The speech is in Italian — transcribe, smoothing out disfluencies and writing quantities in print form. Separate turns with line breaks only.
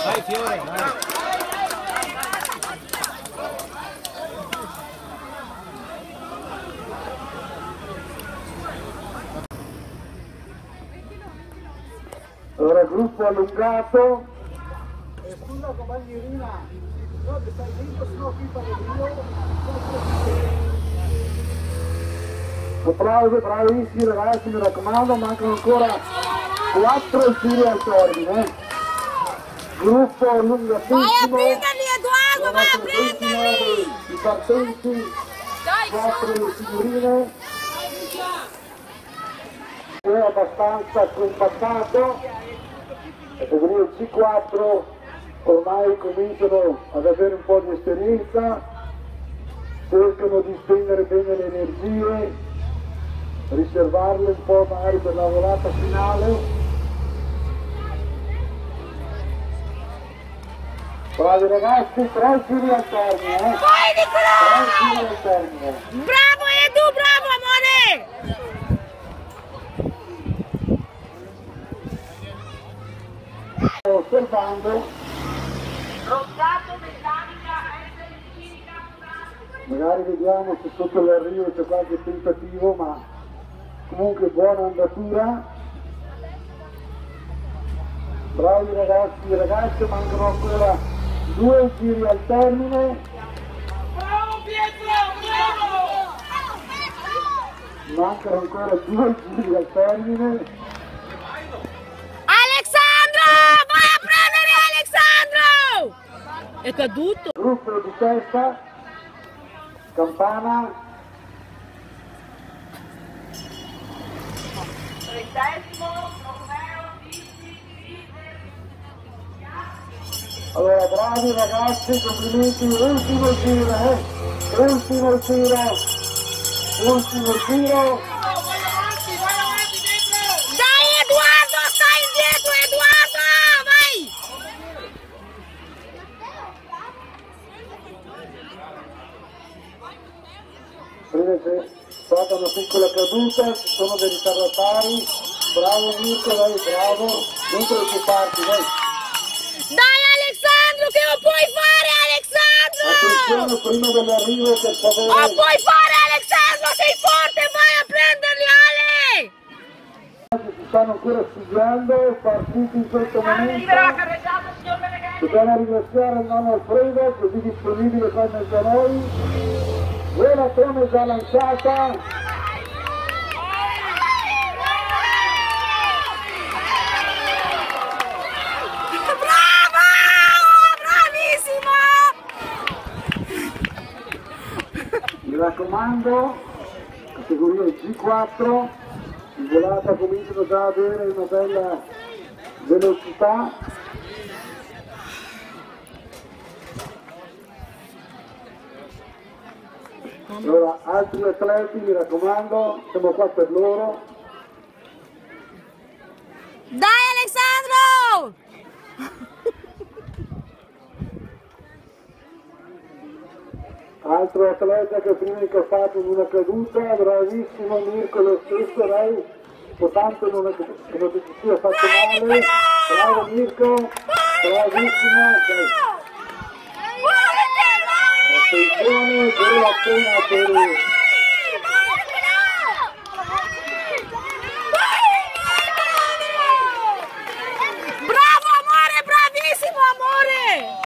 Vai Fiore, vai.
Allora, gruppo allungato. Scusa compagnerina, no, che stai dentro, se no qui parlo io. Applausi, bravissimi ragazzi, mi raccomando, mancano ancora 4 giri al termine. Gruppo allungatissimo.
Vai a prenderli Edoardo, vai a prenderli!
I partenti, 4 figurine. È abbastanza compattato. Categoria C4 ormai cominciano ad avere un po' di esperienza, cercano di spendere bene le energie, riservarle un po' magari per la volata finale. Bravi ragazzi, 3 giri al termine.
Vai Nicolò!
3 giri al termine.
Bravo Edu, bravo amore!
Osservando, magari vediamo se sotto l'arrivo c'è qualche tentativo, ma comunque buona andatura. Bravi ragazzi e ragazze, mancano ancora 2 giri al termine.
Bravo Pietro, bravo!
Mancano ancora 2 giri al termine.
Vai a prendere Alessandro! È caduto!
Gruppo di testa, campana. Allora, bravi ragazzi, complimenti, ultimo giro, ultimo giro, ultimo giro.
Dai Edoardo, stai indietro Edoardo, vai!
Prima c'è stata una piccola caduta, ci sono dei ritardatari. Bravo Mirko, dai, bravo, non preoccuparti, dai.
Dai Alessandro, che lo puoi fare Alessandro!
Attenzione prima dell'arrivo per favore.
Lo puoi fare Alessandro, sei forte, vai a prenderli Ale!
Si stanno ancora studiando, partiti in questo momento. Dobbiamo ringraziare il nonno Alfredo, così disponibile qua in mezzo a noi. Volatone già lanciata. Mi raccomando, categoria G4, in volata cominciano già ad avere una bella velocità. Allora, altri atleti, mi raccomando, siamo qua per loro.
Dai Alessandro!
Altro atleta che prima è incassato in una caduta, bravissimo Mirko, lo stesso, dai, importante che non ti sia fatto male. Bravo Mirko, bravissimo. Attenzione, bella pena per